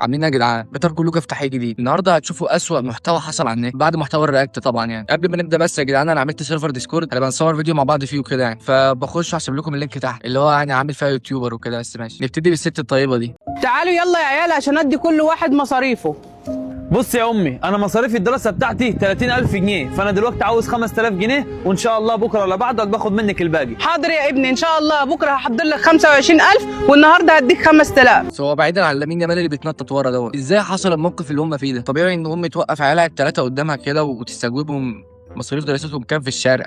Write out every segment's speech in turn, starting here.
عاملين ايه يا جدعان؟ بيتر كل لوكا في تحقيق جديد. النهارده هتشوفوا اسوأ محتوى حصل على النت بعد محتوى الرياكت طبعا يعني. قبل ما نبدا بس يا جدعان، انا عملت سيرفر ديسكورد هنبقى نصور فيديو مع بعض فيه وكده يعني، فبخش هسيب لكم اللينك تحت اللي هو يعني عامل فيها يوتيوبر وكده. بس ماشي نبتدي بالست الطيبه دي. تعالوا يلا يا عيال عشان ادي كل واحد مصاريفه. بص يا امي، انا مصاريف الدراسه بتاعتي 30,000 جنيه، فانا دلوقتي عاوز 5000 جنيه، وان شاء الله بكره ولا بعده باخد منك الباقي. حاضر يا ابني، ان شاء الله بكره هحضر لك 25,000 والنهارده هديك 5000. بس هو بعيدا عن لامين يامال اللي بيتنطط ورا دوت، ازاي حصل الموقف اللي هم فيه ده؟ طبيعي ان امي توقف عيالها الثلاثه قدامها كده وتستجوبهم مصاريف دراستهم كام في الشارع.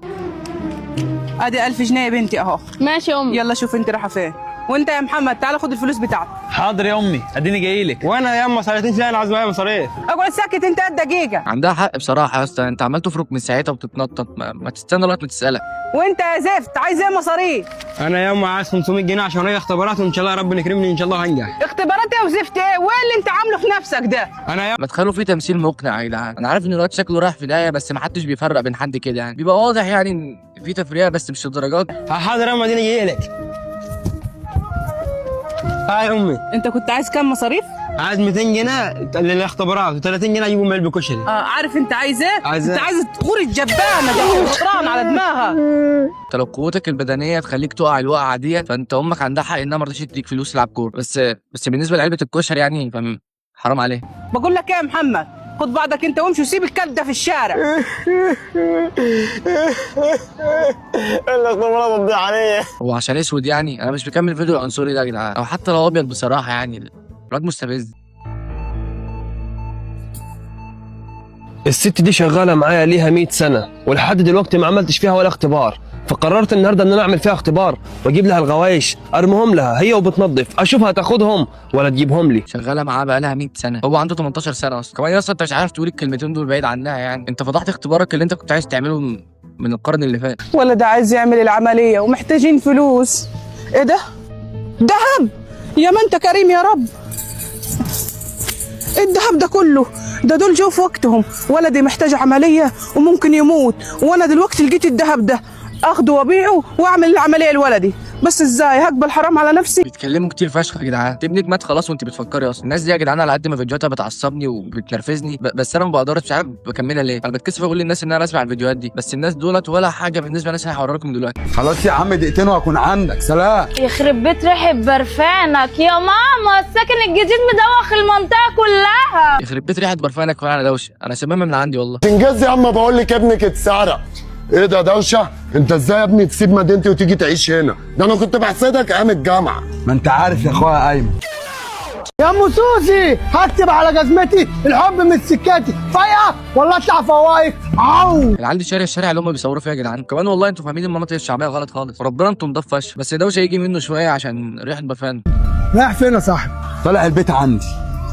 ادي 1000 جنيه يا بنتي اهو. ماشي يا امي. يلا شوف انت رايحه فين. وانت يا محمد تعال خد الفلوس بتاعتك. حاضر يا امي، اديني جاي لك. وانا يا اما صلاتين انا عايز معايا مصاريف. اقعد ساكت انت قد دقيقه. عندها حق بصراحه يا اسطى، انت عمال تفرك من ساعتها وتتنطط، ما تستنى لغايه ما تسالك. وانت يا زفت عايز ايه مصاريف؟ انا يا اما عايز 500 جنيه عشان رايح اختبارات، وان شاء الله ربنا يكرمني ان شاء الله هنجح. اختبارات ايه وزفت ايه؟ وايه اللي انت عامله في نفسك ده؟ انا يا ما تخلوا فيه تمثيل مقنع يا جدعان. انا عارف ان الواد شكله رايح في داهيه، بس ما حدش بيفرق بين حد كده يعني، بيبقى واضح يعني ان في تفرقه بس مش الدرجات. حاضر يا اما اديني جاي لك. هاي امي، انت كنت عايز كام مصاريف؟ عايز 200 جنيه للاختبارات و30 جنيه اجيبهم من علبه كشري. عارف انت عايز ايه؟ عايز انت ايه؟ عايز تغور الجبانه ده غطران على دماغها. انت لو قوتك البدنيه تخليك تقع الوقعه ديت، فانت امك عندها حق انها ما رضتش تديك فلوس تلعب كوره. بس بالنسبه لعلبه الكشري يعني حرام عليه. بقول لك ايه يا محمد، خد بعضك انت وامشي وسيب الكلب ده في الشارع. الاختبارات بتضيع عليا. هو عشان اسود يعني؟ انا مش مكمل فيديو العنصري ده يا جدعان، او حتى لو ابيض بصراحه يعني الواد مستفز. الست دي شغاله معايا ليها 100 سنه ولحد دلوقتي ما عملتش فيها ولا اختبار، فقررت النهارده ان انا اعمل فيها اختبار واجيب لها الغوايش ارمهم لها هي وبتنظف، اشوفها تاخدهم ولا تجيبهم لي. شغاله معاه بقالها 100 سنه، هو عنده 18 سنه اصلا. كمان اصلا انت مش عارف تقول الكلمتين دول بعيد عنها يعني. انت فضحت اختبارك اللي انت كنت عايز تعمله من القرن اللي فات. ولا ده عايز يعمل العمليه ومحتاجين فلوس. ايه ده؟ دهب؟ يا ما انت كريم يا رب. ايه الدهب ده كله؟ ده دول جو في وقتهم، ولدي محتاج عمليه وممكن يموت، وانا دلوقتي لقيت الدهب ده اخده وابيعه واعمل العمليه لولدي. بس ازاي هقبل حرام على نفسي؟ بيتكلموا كتير فشخ يا جدعان. ابنك مات خلاص وانت بتفكري اصلا. الناس دي يا جدعان على قد ما فيديوهاتها بتعصبني وبتنرفزني، بس انا ما بقدرش، مش عارف بكملها ليه. انا بتكسف اقول للناس ان انا اسمع الفيديوهات دي، بس الناس دولت ولا حاجه بالنسبه للناس اللي هوريها لكم دلوقتي. خلاص يا عم دقيقتين وهكون عندك. سلام. يخرب بيت ريحة برفانك يا ماما، السكن الجديد مدوخ المنطقة كلها. يخرب بيت ريحه برفانك فعلا يا دوشه، انا سمامه من عندي والله. تنجز يا عم، بقول لك ابنك اتسرق. ايه ده دوشه؟ انت ازاي يا ابني تسيب مدينتي وتيجي تعيش هنا؟ ده انا كنت بحسدك ايام الجامعه. ما انت عارف يا اخويا ايمن. يا ام سوسي هكتب على جزمتي الحب من سكاتي فايقه ولا اطلع فوايق. العيال دي شارع الشارع اللي هم بيصوروا فيها يا جدعان. كمان والله انتوا فاهمين المناطق الشعبيه غلط خالص، وربنا انتوا نضاف فشخ. بس دوشه يجي منه شويه عشان ريحه برفان. رايح فين يا صاحبي؟ طالع البيت عندي.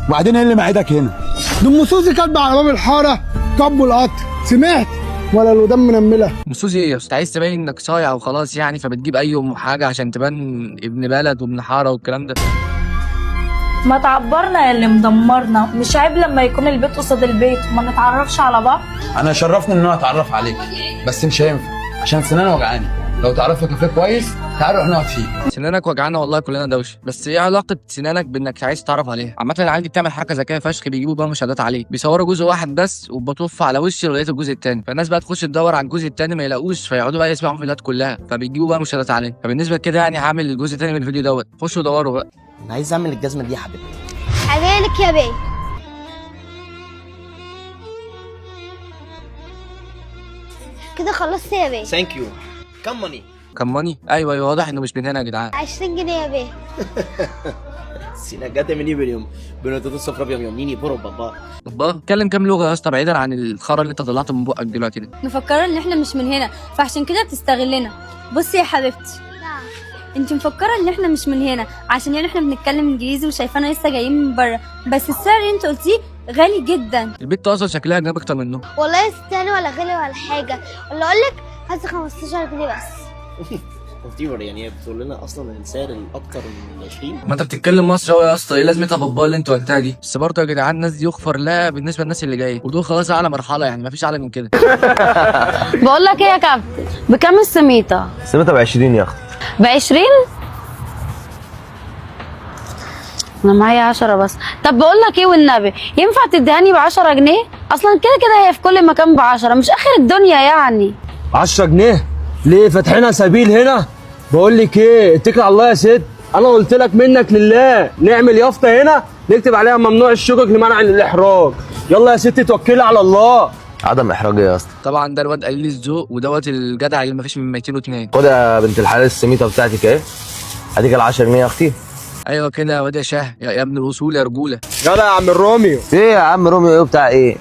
وبعدين ايه اللي معدك هنا؟ دي ام سوسي كاتبه على باب الحاره كبوا القطر، سمعت؟ ولا الودان منمله. مسوسي ايه يا اسطى؟ عايز تبين انك صايع وخلاص يعني، فبتجيب اي حاجه عشان تبان ابن بلد وابن حاره والكلام ده. ما تعبرنا يا اللي مدمرنا، مش عيب لما يكون البيت قصاد البيت وما نتعرفش على بعض؟ انا شرفني ان انا اتعرف عليك، بس مش هينفع عشان سناني وجعاني. لو تعرف كافيه كويس تعال نروح نقعد فيه. سنانك وجعانه والله كلنا دوشه، بس ايه علاقه سنانك بانك عايز تعرف عليها؟ عامه العيال دي بتعمل حاجه ذكيه فشخ، بيجيبوا بقى مشاهدات عليه، بيصوروا جزء واحد بس وبطف على وشي لغايه الجزء الثاني، فالناس بقى تخش تدور على الجزء الثاني ما يلاقوش، فيقعدوا بقى يسمعوا الفيديوهات كلها، فبيجيبوا بقى مشاهدات عليه. فبالنسبه لكده يعني هعمل الجزء الثاني من الفيديو دوت، خشوا دوروا بقى. انا عايز اعمل الجزمه دي يا حبيبي. حبيبك يا بيه. كده خلصت يا بيه. ثانك يو. كم ماني؟ كم ماني؟ ايوه واضح انه مش من هنا يا جدعان. 20 جنيه يا بيه. سيناجات مني باليوم بنوتو السفره بيوم نيني برو بابا. بابا اتكلم كام لغه يا اسطى بعيدا عن الخرا اللي انت طلعته من بقك دلوقتي ده. مفكرة ان احنا مش من هنا فعشان كده بتستغلنا. بصي يا حبيبتي، انت مفكرة ان احنا مش من هنا عشان يعني احنا بنتكلم انجليزي وشايفانا لسه جايين من بره، بس السعر اللي انت قلتيه غالي جدا. البيت اصلا شكلها اجنبي اكتر منه. والله يستاهل ولا غالي ولا حاجه، ولا اقول لك هات 15 جنيه بس. اوفتيفر يعني بتقول لنا اصلا السعر الاكتر من 20. ما انت بتتكلم مصري قوي يا اسطى، ايه لازمتها بابا اللي انت قلتها دي؟ بس برضه يا جدعان الناس دي يغفر لها بالنسبه للناس اللي جايه، ودول خلاص اعلى مرحله يعني، مفيش اعلى من كده. بقول لك ايه يا كابتن، بكام السميطه؟ السميطه ب 20 يا اختي. ب 20؟ انا معايا 10 بس. طب بقول لك ايه والنبي، ينفع تديهاني ب 10 جنيه؟ اصلا كده كده هي في كل مكان ب 10، مش اخر الدنيا يعني. 10 جنيه ليه فاتحينها سبيل هنا؟ بقول لك ايه، اتكل على الله يا ست. انا قلت لك منك لله نعمل يافطه هنا نكتب عليها ممنوع الشكك لمنع الاحراج. يلا يا ست توكلي على الله. عدم احراج يا اسطى. طبعا ده الواد قليل الذوق ودوت الجدع اللي مفيش من 202. خد يا بنت الحلال السميطه بتاعتك اهي، اديك ال 10 جنيه يا اختي. ايوه كده يا واد يا شاه، يا ابن الاصول يا رجوله. يلا يا عم الروميو. ايه يا عم روميو ايه بتاع ايه؟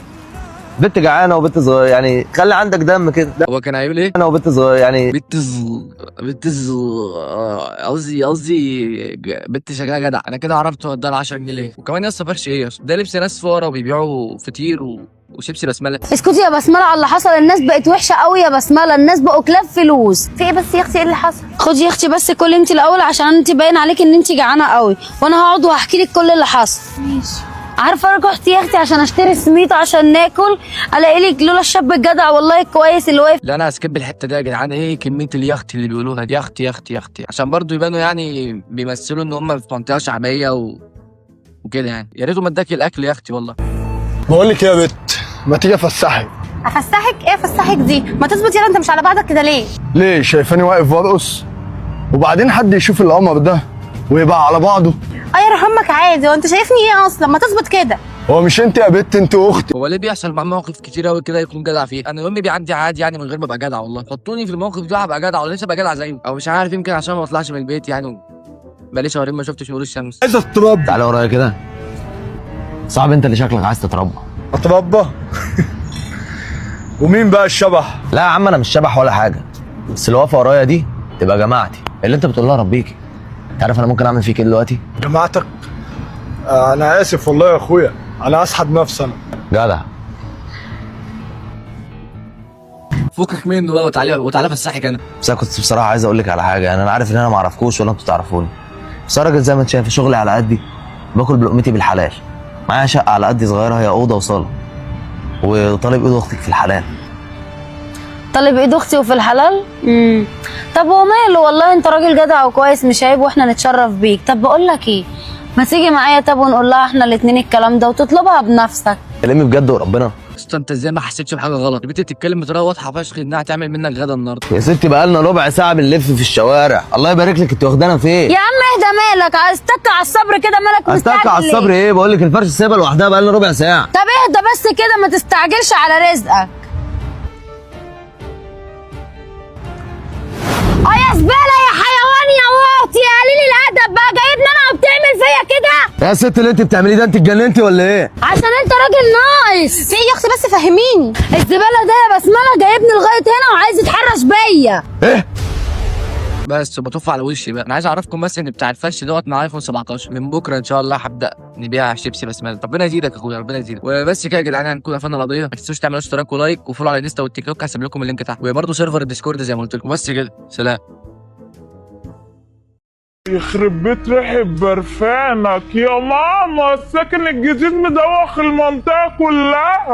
بنت جعانه وبنت صغيره، يعني خلي عندك دم كده. هو كان هيقول ايه؟ انا وبنت صغيره يعني قصدي بنت شكلها جدع. انا كده عرفت هو ده ال 10 جنيه ليه. وكمان يا اسطى فرش ايه يا اسطى؟ ده لبس ناس فقراء وبيبيعوا فطير وشيبسي بسمله. اسكتي يا بسمله على اللي حصل، الناس بقت وحشه قوي يا بسمله، الناس بقوا كلاب فلوس. في ايه بس يا اختي؟ ايه اللي حصل؟ خدي يا اختي بس كل انت الاول، عشان انت باين عليك ان انت جعانه قوي، وانا هقعد واحكي لك كل اللي حصل. ماشي. عارفه انا رحت يا اختي عشان اشتري السميط عشان ناكل، الاقي لك لولا الشاب الجدع والله الكويس اللي واقف. لا انا هسكيب الحته دي يا جدعان. ايه كميه اليخت اللي بيقولوها دي؟ يخت يخت يخت، عشان برضو يبانوا يعني بيمثلوا ان هم في منطقه شعبيه وكده يعني. يا ريته ما اداك الاكل يا اختي والله. بقول لك ايه يا بت، ما تيجي افسحك. افسحك؟ ايه افسحك دي؟ ما تظبط يلا، انت مش على بعضك كده ليه؟ ليه شايفاني واقف وارقص؟ وبعدين حد يشوف القمر ده ويبقى على بعضه؟ يرحمك عادي، وانت شايفني ايه اصلا؟ ما تظبط كده. هو مش انت يا بت، انت اختي. هو ليه بيحصل مع مواقف كتير قوي كده يكون جدع فيه؟ انا يومي بيعدي عادي يعني من غير ما ابقى جدع والله. حطوني في الموقف ده هبقى جدع ولا لسه ابقى جدع زيه، او مش عارف، يمكن عشان ما بطلعش من البيت يعني. بقالي شهرين ما شفتش نور الشمس. عايز اتربى. تعالى ورايا كده. صعب انت اللي شكلك عايز تتربى. اتربى؟ ومين بقى الشبح؟ لا يا عم انا مش شبح ولا حاجه، بس اللي واقفه ورايا دي تبقى جماعتي اللي انت بتقول لها ربيكي. انت عارف انا ممكن اعمل فيك ايه دلوقتي؟ جماعتك؟ انا اسف والله يا اخويا، انا اسحب نفسي انا. جدع. فكك منه بقى وتعالى فسحك انا. بس انا كنت بصراحه عايز اقول لك على حاجه، يعني انا عارف ان انا ما اعرفكوش ولا انتوا تعرفوني، بس انا راجل زي ما انت شايف شغلي على قدي، باكل بلقمتي بالحلال. معايا شقه على قدي صغيره، هي اوضه وصاله، وطالب ايد اختك في الحلال. طالب ايد اختي وفي الحلال؟ طب وماله، والله انت راجل جدع وكويس، مش عيب واحنا نتشرف بيك. طب بقول لك ايه، ما تيجي معايا طب ونقول لها احنا الاثنين الكلام ده وتطلبها بنفسك. كلمي بجد وربنا. اصل انت ازاي ما حسيتش بحاجه غلط؟ البنت بتتكلم بطريقه واضحه فشخ انها هتعمل منك غدا النهارده. يا ستي بقالنا ربع ساعه بنلف في الشوارع، الله يبارك لك. انت واخدانا فين يا عم؟ اهدى مالك، استك على الصبر كده، مالك مستعجل؟ استك على الصبر ايه؟ بقول لك الفرش سايبها لوحدها بقالنا ربع ساعه. طب اهدى بس كده، ما تستعجلش على رزقك. يا زباله يا حيوان يا واطي يا قليل الادب بقى، جايبني انا وبتعمل فيا كده؟ يا ست اللي انت بتعمليه ده انت اتجننتي ولا ايه؟ عشان انت راجل ناقص. في ايه يا اختي بس فهميني؟ الزباله ده يا بسمله جايبني لغايه هنا وعايز يتحرش بيا. ايه؟ بس بطف على وشي بقى. انا عايز اعرفكم بس ان بتاع الفش دوت مع ايفون 17 من بكره ان شاء الله هبدا نبيع شيبسي بسمله. ربنا يزيدك يا اخويا، ربنا يزيدك. وبس كده يا جدعان هنكون قفلنا القضيه. ما تنسوش تعملوا اشتراك ولايك وفولو على الانستا والتيك توك، هسيب لكم اللينك تحت، وبرده سيرفر الديسكورد زي ما قلت لكم. بس كده، سلام. يخرب بيت ريحة برفانك يا ماما، الساكن الجديد مدوخ المنطقة كلها.